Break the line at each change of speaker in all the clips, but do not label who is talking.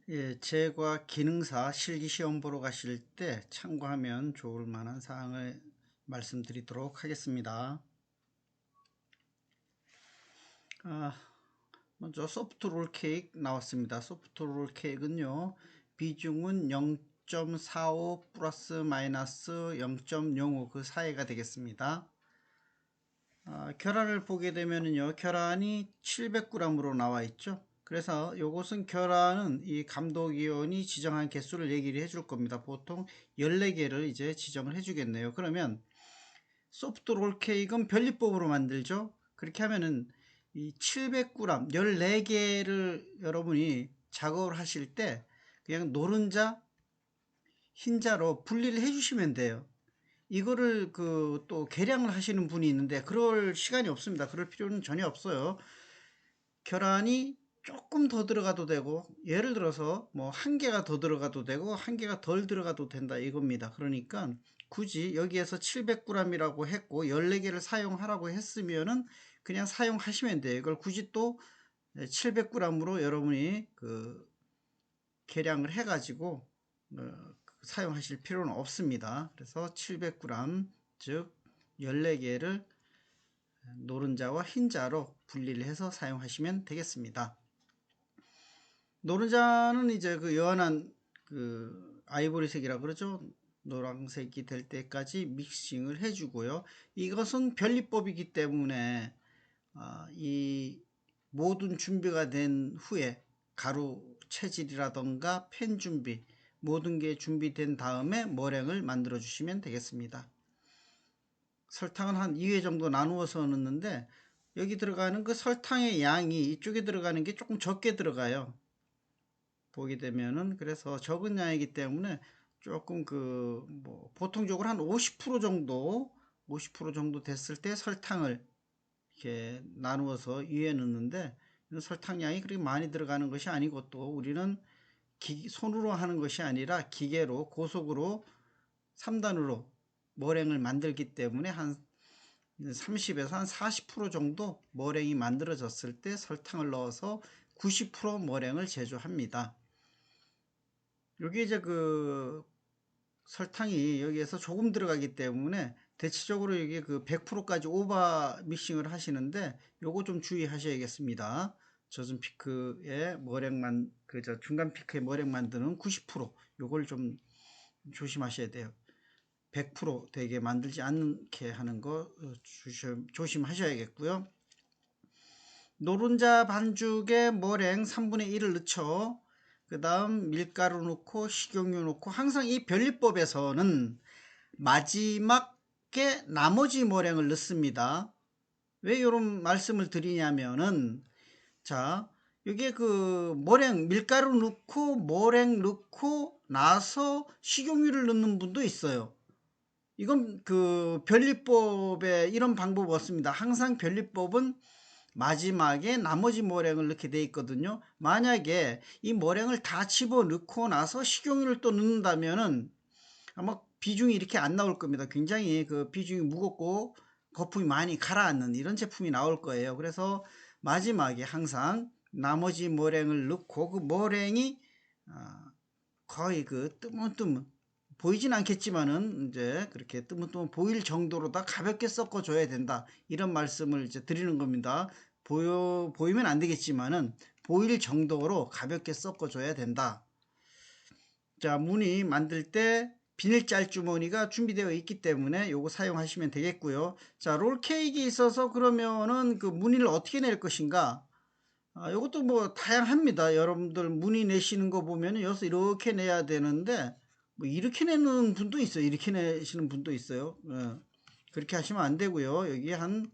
예, 제과 기능사 실기시험 보러 가실 때 참고하면 좋을 만한 사항을 말씀드리도록 하겠습니다. 먼저 소프트 롤 케이크 나왔습니다. 소프트 롤 케이크는요, 비중은 0.45 플러스 마이너스 0.05 그 사이가 되겠습니다. 결함을 보게 되면요, 결함이 700g으로 나와 있죠. 그래서 요것은 결함은 이 감독위원이 지정한 개수를 얘기를 해줄 겁니다. 보통 14개를 이제 지정을 해주겠네요. 그러면 소프트 롤 케이크는 변리법으로 만들죠. 그렇게 하면은 이 700g 14개를 여러분이 작업을 하실 때 그냥 노른자, 흰자로 분리를 해주시면 돼요. 이거를 또 계량을 하시는 분이 있는데 그럴 시간이 없습니다. 그럴 필요는 전혀 없어요. 계란이 조금 더 들어가도 되고, 예를 들어서 뭐 한 개가 더 들어가도 되고 한 개가 덜 들어가도 된다 이겁니다. 그러니까 굳이 여기에서 700g이라고 했고 14개를 사용하라고 했으면은 그냥 사용하시면 돼요. 이걸 굳이 또 700g으로 여러분이 계량을 해가지고 사용하실 필요는 없습니다. 그래서 700g, 즉 14개를 노른자와 흰자로 분리를 해서 사용하시면 되겠습니다. 노른자는 이제 연한 아이보리색이라 그러죠. 노란색이 될 때까지 믹싱을 해주고요. 이것은 변리법이기 때문에 이 모든 준비가 된 후에 가루 체질이라던가 펜 준비 모든 게 준비된 다음에 머랭을 만들어 주시면 되겠습니다. 설탕은 한 2회 정도 나누어서 넣는데 여기 들어가는 그 설탕의 양이 이쪽에 들어가는 게 조금 적게 들어가요. 보게 되면은 그래서 적은 양이기 때문에 조금 보통적으로 한 50% 정도 50% 정도 됐을 때 설탕을 이렇게 나누어서 위에 넣는데 설탕량이 그렇게 많이 들어가는 것이 아니고 또 우리는 손으로 하는 것이 아니라 기계로 고속으로 3단으로 머랭을 만들기 때문에 한 30에서 한 40% 정도 머랭이 만들어졌을 때 설탕을 넣어서 90% 머랭을 제조합니다. 여기 이제 설탕이 여기에서 조금 들어가기 때문에 대체적으로 이게 100%까지 오버 믹싱을 하시는데 요거 좀 주의하셔야겠습니다. 젖은 피크의 머랭만 중간 피크의 머랭 만드는 90% 요걸 좀 조심하셔야 돼요. 100% 되게 만들지 않게 하는 거 조심하셔야겠고요. 노른자 반죽에 머랭 3분의 1을 넣죠. 그 다음 밀가루 넣고 식용유 넣고 항상 이 변리법에서는 마지막에 나머지 머랭을 넣습니다. 왜 이런 말씀을 드리냐면은 자 여기에 머랭 밀가루 넣고 머랭 넣고 나서 식용유를 넣는 분도 있어요. 이건 변리법에 이런 방법 없습니다. 항상 변리법은 마지막에 나머지 머랭을 넣게 돼 있거든요. 만약에 이 머랭을 다 집어 넣고 나서 식용유를 또 넣는다면은 아마 비중이 이렇게 안 나올 겁니다. 굉장히 비중이 무겁고 거품이 많이 가라앉는 이런 제품이 나올 거예요. 그래서 마지막에 항상 나머지 머랭을 넣고 그 머랭이 거의 뜨문뜨문 보이진 않겠지만은 이제 그렇게 뜨문뜨문 보일 정도로 다 가볍게 섞어줘야 된다. 이런 말씀을 이제 드리는 겁니다. 보이면 안 되겠지만은 보일 정도로 가볍게 섞어줘야 된다. 자, 무늬 만들 때 비닐 짤 주머니가 준비되어 있기 때문에 요거 사용하시면 되겠고요. 자, 롤 케이크에 있어서 그러면은 무늬를 어떻게 낼 것인가? 요것도 뭐 다양합니다. 여러분들 무늬 내시는 거 보면은 여기서 이렇게 내야 되는데 뭐 이렇게 내는 분도 있어요. 이렇게 내시는 분도 있어요. 그렇게 하시면 안 되고요. 여기 한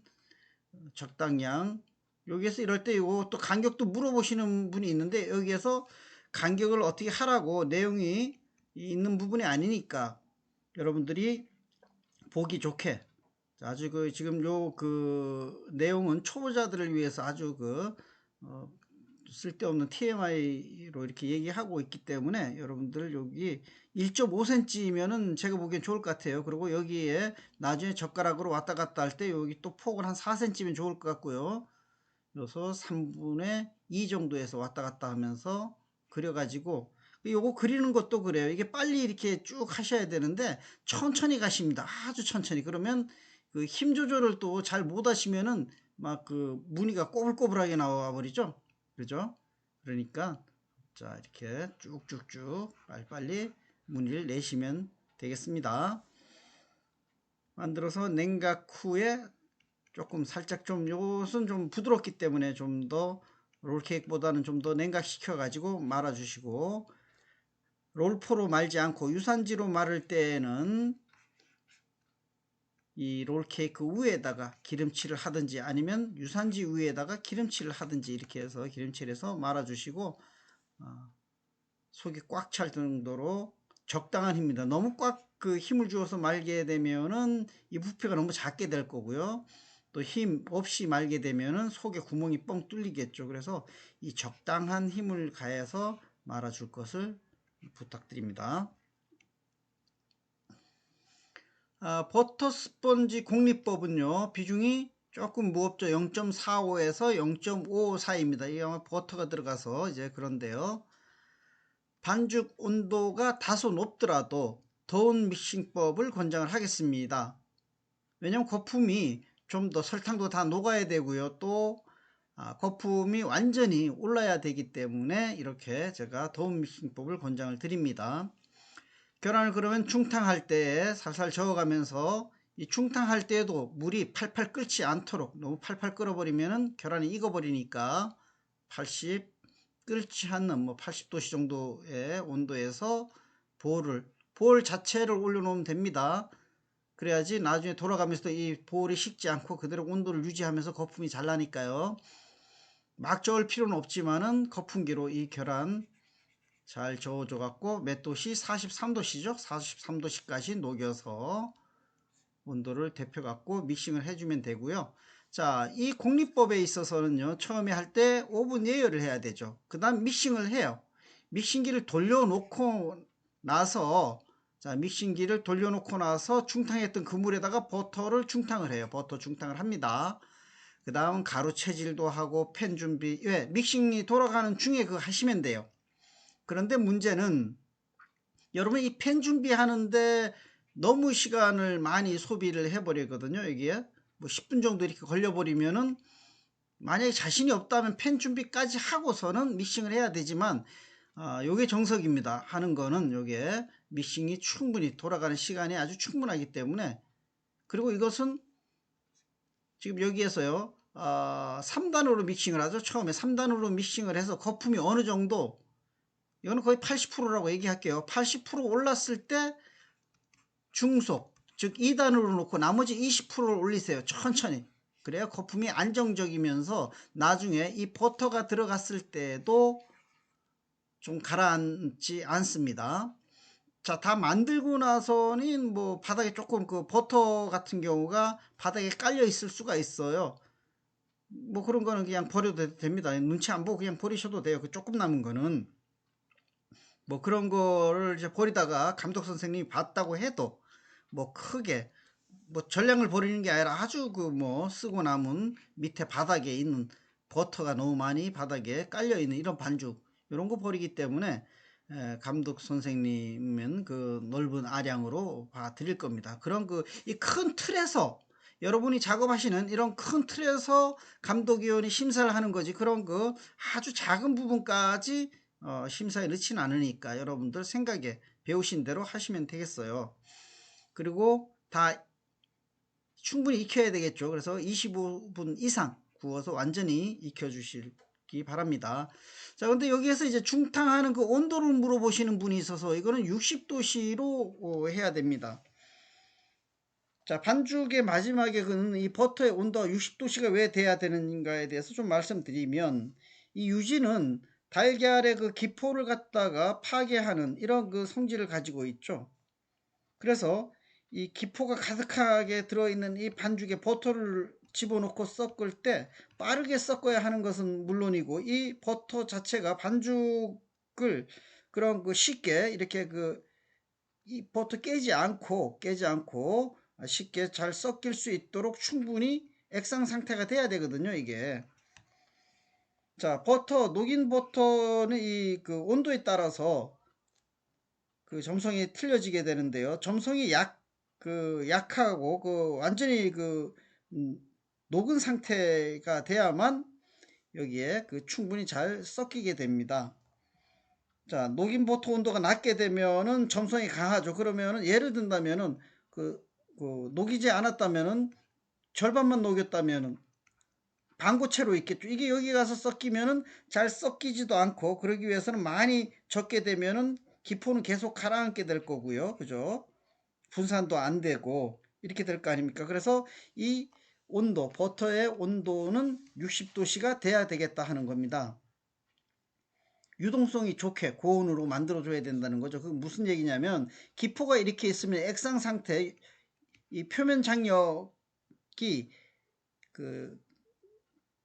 적당량 여기에서 이럴 때 이거 또 간격도 물어보시는 분이 있는데 여기에서 간격을 어떻게 하라고 내용이 있는 부분이 아니니까 여러분들이 보기 좋게 아주 지금 내용은 초보자들을 위해서 아주 쓸데없는 TMI로 이렇게 얘기하고 있기 때문에 여러분들 여기 1.5cm면은 제가 보기엔 좋을 것 같아요. 그리고 여기에 나중에 젓가락으로 왔다 갔다 할 때 여기 또 폭은 한 4cm면 좋을 것 같고요. 그래서 3분의 2 정도에서 왔다 갔다 하면서 그려가지고 요거 그리는 것도 그래요. 이게 빨리 이렇게 쭉 하셔야 되는데 천천히 가십니다. 아주 천천히. 그러면 그 힘 조절을 또 잘 못 하시면은 막 그 무늬가 꼬불꼬불하게 나와 버리죠. 그죠? 그러니까 자, 이렇게 쭉쭉쭉 빨리빨리 무늬를 내시면 되겠습니다. 만들어서 냉각 후에 조금 살짝 좀 요것은 좀 부드럽기 때문에 좀 더 롤케이크보다는 좀 더 냉각시켜 가지고 말아 주시고, 롤포로 말지 않고 유산지로 말을 때에는 이 롤케이크 위에다가 기름칠을 하든지 아니면 유산지 위에다가 기름칠을 하든지 이렇게 해서 기름칠을 해서 말아 주시고, 속이 꽉 찰 정도로 적당한 힘입니다. 너무 꽉 그 힘을 주어서 말게 되면은 이 부피가 너무 작게 될 거고요. 또 힘 없이 말게 되면은 속에 구멍이 뻥 뚫리겠죠. 그래서 이 적당한 힘을 가해서 말아 줄 것을 부탁드립니다. 버터 스펀지 공리법은요, 비중이 조금 무겁죠. 0.45에서 0.5 사이입니다. 이게 아마 버터가 들어가서 이제 그런데요. 반죽 온도가 다소 높더라도 더운 믹싱법을 권장을 하겠습니다. 왜냐면 거품이 좀 더 설탕도 다 녹아야 되고요. 또 거품이 완전히 올라야 되기 때문에 이렇게 제가 더운 믹싱법을 권장을 드립니다. 계란을 그러면 중탕할 때에 살살 저어가면서 이 중탕할 때에도 물이 팔팔 끓지 않도록, 너무 팔팔 끓어버리면 계란이 익어버리니까 80 끓지 않는 80도씨 정도의 온도에서 볼 자체를 올려놓으면 됩니다. 그래야지 나중에 돌아가면서도 이 볼이 식지 않고 그대로 온도를 유지하면서 거품이 잘 나니까요. 막 저을 필요는 없지만은 거품기로 이 계란 잘 저어줘 갖고 몇 도씨? 43도씨죠. 43도씨까지 녹여서 온도를 데펴 갖고 믹싱을 해주면 되고요. 자, 이 공리법에 있어서는요, 처음에 할 때 오븐 예열을 해야 되죠. 그 다음 믹싱을 해요. 믹싱기를 돌려놓고 나서, 자, 믹싱기를 돌려놓고 나서 중탕했던 그 물에다가 버터를 중탕을 해요. 버터 중탕을 합니다. 그 다음 가루 채질도 하고 팬 준비, 왜? 믹싱이 돌아가는 중에 그거 하시면 돼요. 그런데 문제는 여러분 이 팬 준비하는데 너무 시간을 많이 소비를 해버리거든요. 이게 뭐 10분 정도 이렇게 걸려버리면은, 만약에 자신이 없다면 팬 준비까지 하고서는 믹싱을 해야 되지만, 요게 정석입니다. 하는 거는 요게 믹싱이 충분히 돌아가는 시간이 아주 충분하기 때문에. 그리고 이것은 지금 여기에서요, 3단으로 믹싱을 하죠. 처음에 3단으로 믹싱을 해서 거품이 어느 정도, 이거는 거의 80%라고 얘기할게요. 80% 올랐을 때 중속, 즉 2단으로 놓고 나머지 20%를 올리세요. 천천히. 그래야 거품이 안정적이면서 나중에 이 버터가 들어갔을 때도 좀 가라앉지 않습니다. 자, 다 만들고 나서는 뭐 바닥에 조금 그 버터 같은 경우가 바닥에 깔려 있을 수가 있어요. 뭐 그런 거는 그냥 버려도 됩니다. 눈치 안 보고 그냥 버리셔도 돼요. 그 조금 남은 거는. 뭐 그런 거를 이제 버리다가 감독 선생님이 봤다고 해도 뭐 크게 뭐 전량을 버리는 게 아니라 아주 그 뭐 쓰고 남은 밑에 바닥에 있는 버터가 너무 많이 바닥에 깔려 있는 이런 반죽, 이런 거 버리기 때문에 감독 선생님은 그 넓은 아량으로 봐 드릴 겁니다. 그런 그 이 큰 틀에서 여러분이 작업하시는 이런 큰 틀에서 감독위원이 심사를 하는 거지, 그런 그 아주 작은 부분까지 심사에 넣지는 않으니까 여러분들 생각에 배우신 대로 하시면 되겠어요. 그리고 다 충분히 익혀야 되겠죠. 그래서 25분 이상 구워서 완전히 익혀 주시기 바랍니다. 자, 근데 여기에서 이제 중탕하는 그 온도를 물어보시는 분이 있어서 이거는 60도씨로 해야 됩니다. 자, 반죽의 마지막에 그는 이 버터의 온도가 60도씨가 왜 돼야 되는가에 대해서 좀 말씀드리면, 이 유지는 달걀의 그 기포를 갖다가 파괴하는 이런 그 성질을 가지고 있죠. 그래서 이 기포가 가득하게 들어있는 이 반죽에 버터를 집어넣고 섞을 때 빠르게 섞어야 하는 것은 물론이고, 이 버터 자체가 반죽을 그런 그 쉽게 이렇게 그 이 버터 깨지 않고 쉽게 잘 섞일 수 있도록 충분히 액상 상태가 돼야 되거든요, 이게. 자, 버터, 녹인 버터는 이 그 온도에 따라서 그 점성이 틀려지게 되는데요. 점성이 약하고 완전히 녹은 상태가 돼야만 여기에 충분히 잘 섞이게 됩니다. 자, 녹인 버터 온도가 낮게 되면은 점성이 강하죠. 그러면은 예를 든다면은 녹이지 않았다면은 절반만 녹였다면은 반고체로 있겠죠. 이게 여기 가서 섞이면은 잘 섞이지도 않고, 그러기 위해서는 많이 적게 되면은 기포는 계속 가라앉게 될 거고요. 그죠? 분산도 안 되고 이렇게 될 거 아닙니까? 그래서 이 온도, 버터의 온도는 60도씨가 돼야 되겠다 하는 겁니다. 유동성이 좋게 고온으로 만들어 줘야 된다는 거죠. 그 무슨 얘기냐면, 기포가 이렇게 있으면 액상 상태, 이 표면 장력이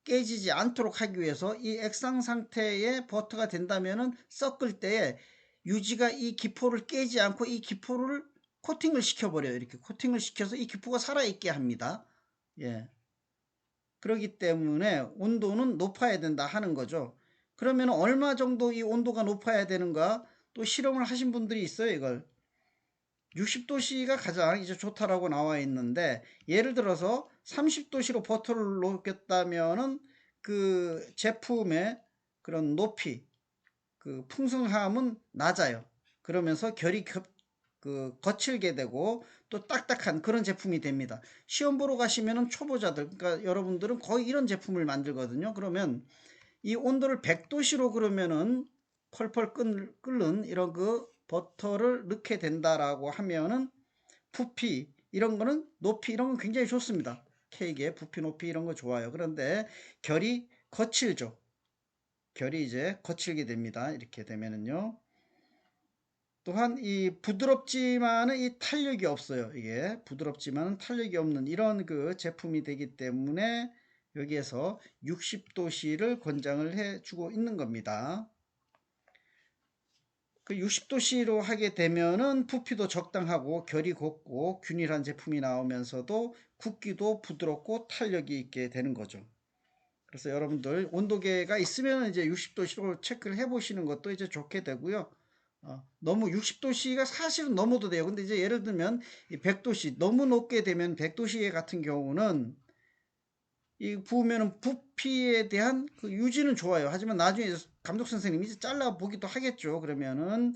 깨지지 않도록 하기 위해서 이 액상 상태의 버터가 된다면은 섞을 때에 유지가 이 기포를 깨지 않고 이 기포를 코팅을 시켜버려요. 이렇게 코팅을 시켜서 이 기포가 살아있게 합니다. 예. 그렇기 때문에 온도는 높아야 된다 하는 거죠. 그러면 얼마 정도 이 온도가 높아야 되는가? 또 실험을 하신 분들이 있어요, 이걸. 60도씨가 가장 이제 좋다라고 나와 있는데, 예를 들어서 30도씨로 버터를 녹였다면은 그 제품의 그런 높이, 그 풍성함은 낮아요. 그러면서 결이 거칠게 되고 또 딱딱한 그런 제품이 됩니다. 시험 보러 가시면은 초보자들, 그러니까 여러분들은 거의 이런 제품을 만들거든요. 그러면 이 온도를 100도씨로 그러면은 펄펄 끓는 이런 버터를 넣게 된다라고 하면은 부피 이런 거는 높이 이런 건 굉장히 좋습니다. 케이크의 부피 높이 이런 거 좋아요. 그런데 결이 거칠죠. 결이 이제 거칠게 됩니다. 이렇게 되면은요. 또한 이 부드럽지만은 이 탄력이 없어요. 이게 부드럽지만은 탄력이 없는 이런 제품이 되기 때문에 여기에서 60도씨를 권장을 해주고 있는 겁니다. 60도씨로 하게 되면은 부피도 적당하고 결이 곱고 균일한 제품이 나오면서도 굽기도 부드럽고 탄력이 있게 되는 거죠. 그래서 여러분들 온도계가 있으면 이제 60도씨로 체크를 해 보시는 것도 이제 좋게 되고요. 너무 60도씨가 사실은 넘어도 돼요. 근데 이제 예를 들면 100도씨 너무 높게 되면 100도씨 같은 경우는 이 부으면은 부피에 대한 유지는 좋아요. 하지만 나중에 감독 선생님이 이제 잘라 보기도 하겠죠. 그러면은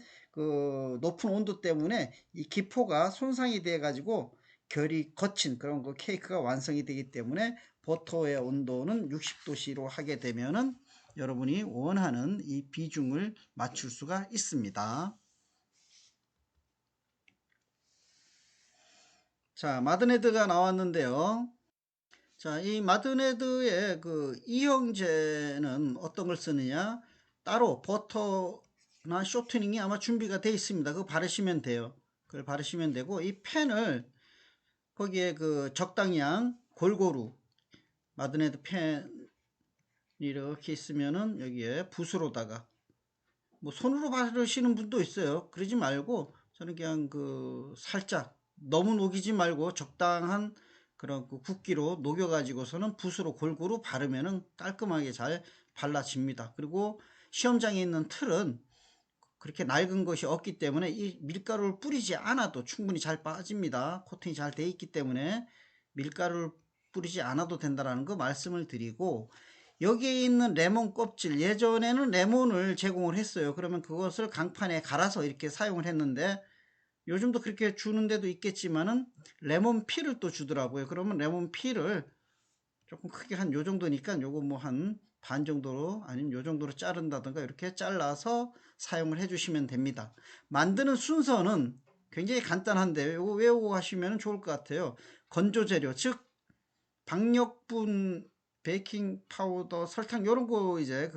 높은 온도 때문에 이 기포가 손상이 돼 가지고 결이 거친 그런 케이크가 완성이 되기 때문에 버터의 온도는 60도씨로 하게 되면은 여러분이 원하는 이 비중을 맞출 수가 있습니다. 자, 마드네드가 나왔는데요. 자, 이 마드네드의 이형제는 어떤 걸 쓰느냐? 따로 버터나 쇼트닝이 아마 준비가 되어 있습니다. 그거 바르시면 돼요. 그걸 바르시면 되고, 이 펜을 거기에 적당량 골고루 마드네드 펜 이렇게 있으면은 여기에 붓으로다가 뭐 손으로 바르시는 분도 있어요. 그러지 말고 저는 그냥 살짝 너무 녹이지 말고 적당한 그런 굵기로 녹여 가지고서는 붓으로 골고루 바르면은 깔끔하게 잘 발라집니다. 그리고 시험장에 있는 틀은 그렇게 낡은 것이 없기 때문에 이 밀가루를 뿌리지 않아도 충분히 잘 빠집니다. 코팅이 잘 돼 있기 때문에 밀가루를 뿌리지 않아도 된다라는 거 말씀을 드리고, 여기에 있는 레몬 껍질, 예전에는 레몬을 제공을 했어요. 그러면 그것을 강판에 갈아서 이렇게 사용을 했는데, 요즘도 그렇게 주는 데도 있겠지만은 레몬 피를 또 주더라고요. 그러면 레몬 피를 조금 크게 한 요 정도니까 요거 뭐 한 반 정도로 아니면 요 정도로 자른다든가 이렇게 잘라서 사용을 해 주시면 됩니다. 만드는 순서는 굉장히 간단한데 요거 외우고 하시면 좋을 것 같아요. 건조 재료, 즉 박력분, 베이킹 파우더, 설탕 요런 거 이제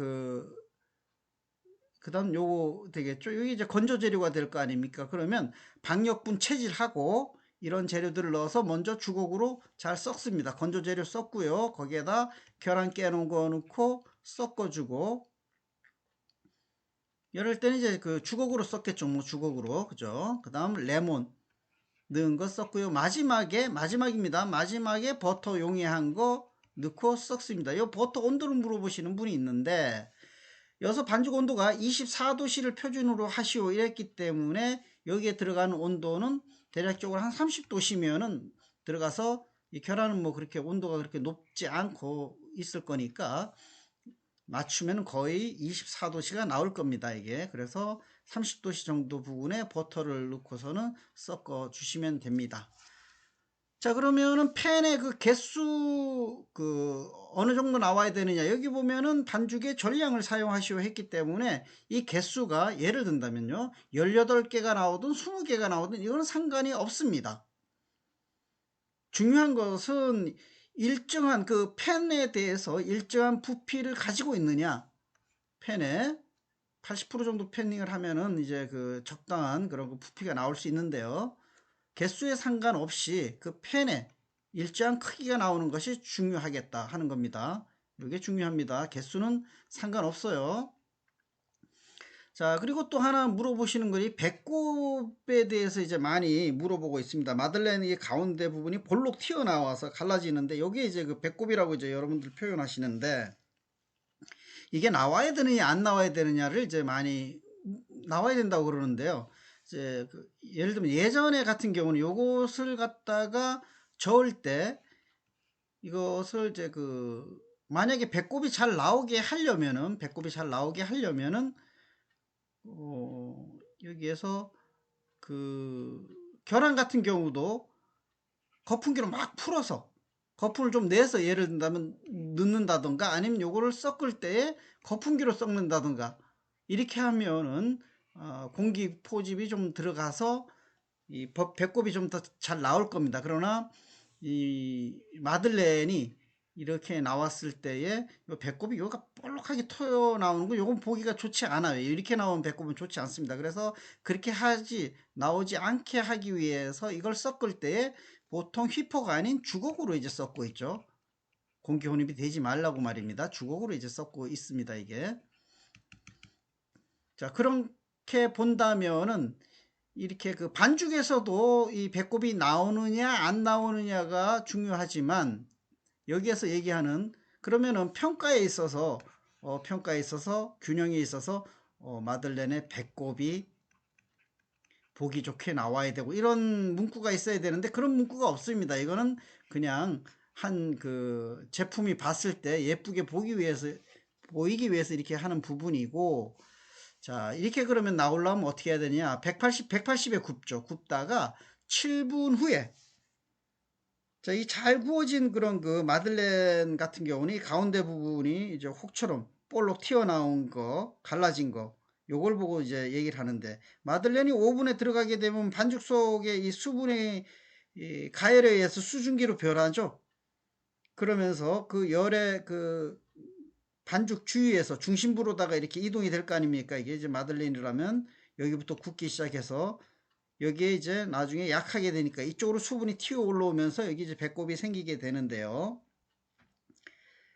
그다음 요거 되겠죠. 이게 이제 건조 재료가 될 거 아닙니까? 그러면 박력분 체질하고 이런 재료들을 넣어서 먼저 주걱으로 잘 섞습니다. 건조 재료 섞고요. 거기에다 계란 깨놓은 거 넣고 섞어주고, 이럴 때는 이제 주걱으로 섞겠죠. 뭐 주걱으로. 그죠? 그 다음 레몬 넣은 거 섞고요. 마지막입니다. 마지막에 버터 용이한 거 넣고 섞습니다. 요 버터 온도를 물어보시는 분이 있는데 여기서 반죽 온도가 24도씨를 표준으로 하시오 이랬기 때문에 여기에 들어가는 온도는 대략적으로 한 30도씨면은 들어가서 이 계란은 뭐 그렇게 온도가 그렇게 높지 않고 있을 거니까 맞추면 거의 24도씨가 나올 겁니다. 이게 그래서 30도씨 정도 부분에 버터를 넣고서는 섞어 주시면 됩니다. 자, 그러면은 팬의 그 개수 어느 정도 나와야 되느냐, 여기 보면은 반죽의 전량을 사용하시오 했기 때문에 이 개수가 예를 든다면요 18개가 나오든 20개가 나오든 이거는 상관이 없습니다. 중요한 것은 일정한 그 팬에 대해서 일정한 부피를 가지고 있느냐, 팬에 80% 정도 패닝을 하면은 이제 그 적당한 그런 그 부피가 나올 수 있는데요. 개수에 상관없이 그 팬에 일정한 크기가 나오는 것이 중요하겠다 하는 겁니다. 이게 중요합니다. 개수는 상관없어요. 자, 그리고 또 하나 물어보시는 것이 배꼽에 대해서 이제 많이 물어보고 있습니다. 마들렌 이 가운데 부분이 볼록 튀어나와서 갈라지는데 여기에 이제 그 배꼽이라고 이제 여러분들 표현하시는데 이게 나와야 되느냐 안 나와야 되느냐를 이제 많이 나와야 된다고 그러는데요. 이제 예를 들면 예전에 같은 경우는 요것을 갖다가 저을 때 이것을 이제 만약에 배꼽이 잘 나오게 하려면은 여기에서 계란 같은 경우도 거품기로 막 풀어서 거품을 좀 내서 예를 든다면 넣는다던가 아니면 요거를 섞을 때에 거품기로 섞는다던가 이렇게 하면은 공기 포집이 좀 들어가서 이 배꼽이 좀 더 잘 나올 겁니다. 그러나 이 마들렌이 이렇게 나왔을 때에 요 배꼽이 요가 볼록하게 튀어 나오는 거 요건 보기가 좋지 않아요. 이렇게 나온 배꼽은 좋지 않습니다. 그래서 그렇게 나오지 않게 하기 위해서 이걸 섞을 때에 보통 휘퍼가 아닌 주걱으로 이제 섞고 있죠. 공기 혼입이 되지 말라고 말입니다. 주걱으로 이제 섞고 있습니다. 이게. 자, 그렇게 본다면은 이렇게 그 반죽에서도 이 배꼽이 나오느냐 안 나오느냐가 중요하지만 여기에서 얘기하는 그러면은 평가에 있어서 균형에 있어서 마들렌의 배꼽이 보기 좋게 나와야 되고 이런 문구가 있어야 되는데 그런 문구가 없습니다. 이거는 그냥 한 제품이 봤을 때 예쁘게 보이기 위해서 이렇게 하는 부분이고, 자, 이렇게 그러면 나오려면 어떻게 해야 되냐? 180에 굽죠. 굽다가 7분 후에, 자, 이 잘 구워진 그런 마들렌 같은 경우는 이 가운데 부분이 이제 혹처럼 볼록 튀어나온 거, 갈라진 거, 요걸 보고 이제 얘기를 하는데, 마들렌이 오븐에 들어가게 되면 반죽 속에 이 수분의 이 가열에 의해서 수증기로 변하죠. 그러면서 그 열의 반죽 주위에서 중심부로다가 이렇게 이동이 될 거 아닙니까? 이게 이제 마들렌이라면 여기부터 굽기 시작해서 여기에 이제 나중에 약하게 되니까 이쪽으로 수분이 튀어 올라오면서 여기 이제 배꼽이 생기게 되는데요.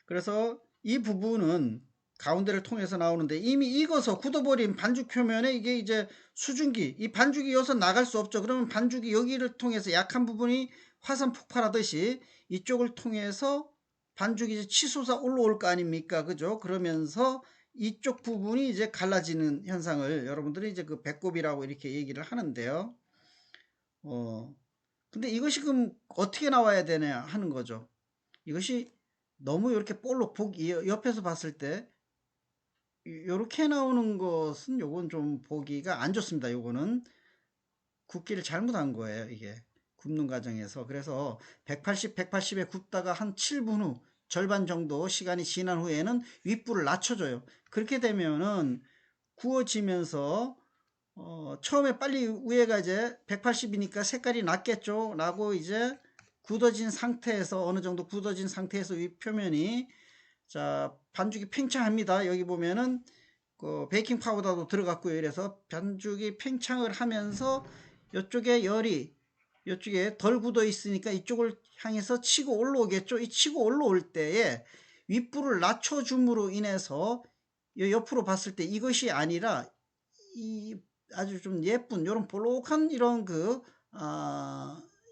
그래서 이 부분은 가운데를 통해서 나오는데 이미 익어서 굳어버린 반죽 표면에 이게 이제 수증기, 이 반죽이 여기서 나갈 수 없죠. 그러면 반죽이 여기를 통해서 약한 부분이 화산 폭발하듯이 이쪽을 통해서 반죽이 이제 치솟아 올라올 거 아닙니까? 그죠? 그러면서 이쪽 부분이 이제 갈라지는 현상을 여러분들이 이제 그 배꼽이라고 이렇게 얘기를 하는데요. 근데 이것이 그럼 어떻게 나와야 되냐 하는 거죠. 이것이 너무 이렇게 볼록 옆에서 봤을 때 이렇게 나오는 것은 요건 좀 보기가 안 좋습니다. 요거는 굽기를 잘못한 거예요. 이게 굽는 과정에서. 그래서 180에 굽다가 한 7분 후 절반 정도 시간이 지난 후에는 윗불을 낮춰줘요. 그렇게 되면은 구워지면서 처음에 빨리 위에가 이제 180이니까 색깔이 낮겠죠 라고 이제 굳어진 상태에서 어느 정도 굳어진 상태에서 윗표면이, 자, 반죽이 팽창합니다. 여기 보면은 베이킹 파우더도 들어갔고요. 이래서 반죽이 팽창을 하면서 이쪽에 열이 이쪽에 덜 굳어 있으니까 이쪽을 향해서 치고 올라오겠죠. 이 치고 올라올 때에 윗불을 낮춰줌으로 인해서 옆으로 봤을 때 이것이 아니라 이 아주 좀 예쁜 이런 볼록한 이런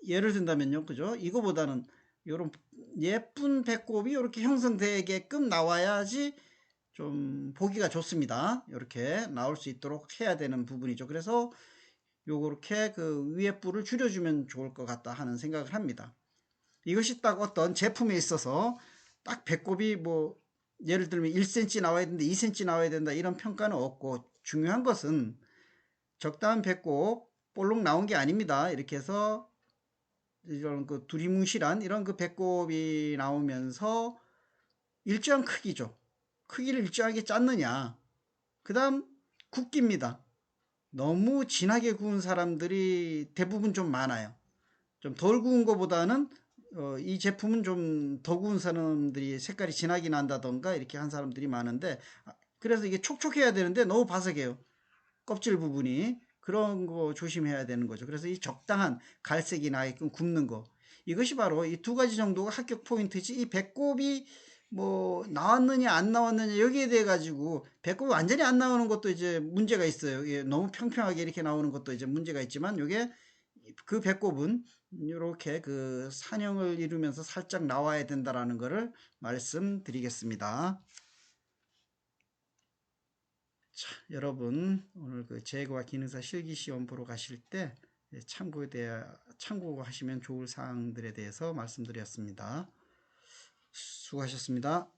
예를 든다면요, 그죠? 이거보다는 이런 예쁜 배꼽이 이렇게 형성되게끔 나와야지 좀 보기가 좋습니다. 이렇게 나올 수 있도록 해야 되는 부분이죠. 그래서 요렇게 그 위에 뿔을 줄여주면 좋을 것 같다 하는 생각을 합니다. 이것이 딱 어떤 제품에 있어서 딱 배꼽이 뭐 예를 들면 1cm 나와야 된다, 2cm 나와야 된다 이런 평가는 없고, 중요한 것은 적당한 배꼽 볼록 나온 게 아닙니다. 이렇게 해서 이런 그 두리뭉실한 이런 그 배꼽이 나오면서 일정한 크기죠. 크기를 일정하게 짰느냐. 그 다음 굵기입니다. 너무 진하게 구운 사람들이 대부분 좀 많아요. 좀 덜 구운 것보다는 이 제품은 좀 더 구운 사람들이 색깔이 진하게 난다던가 이렇게 한 사람들이 많은데, 그래서 이게 촉촉해야 되는데 너무 바삭해요. 껍질 부분이. 그런 거 조심해야 되는 거죠. 그래서 이 적당한 갈색이 나게끔 굽는 거. 이것이 바로 이 두 가지 정도가 합격 포인트지, 이 배꼽이 뭐 나왔느냐 안 나왔느냐 여기에 대해 가지고, 배꼽이 완전히 안 나오는 것도 이제 문제가 있어요. 이게 너무 평평하게 이렇게 나오는 것도 이제 문제가 있지만, 요게 그 배꼽은 이렇게 그 산형을 이루면서 살짝 나와야 된다라는 것을 말씀드리겠습니다. 자, 여러분 오늘 그 제거와 기능사 실기시험 보러 가실 때 참고하시면 좋을 사항들에 대해서 말씀드렸습니다. 수고하셨습니다.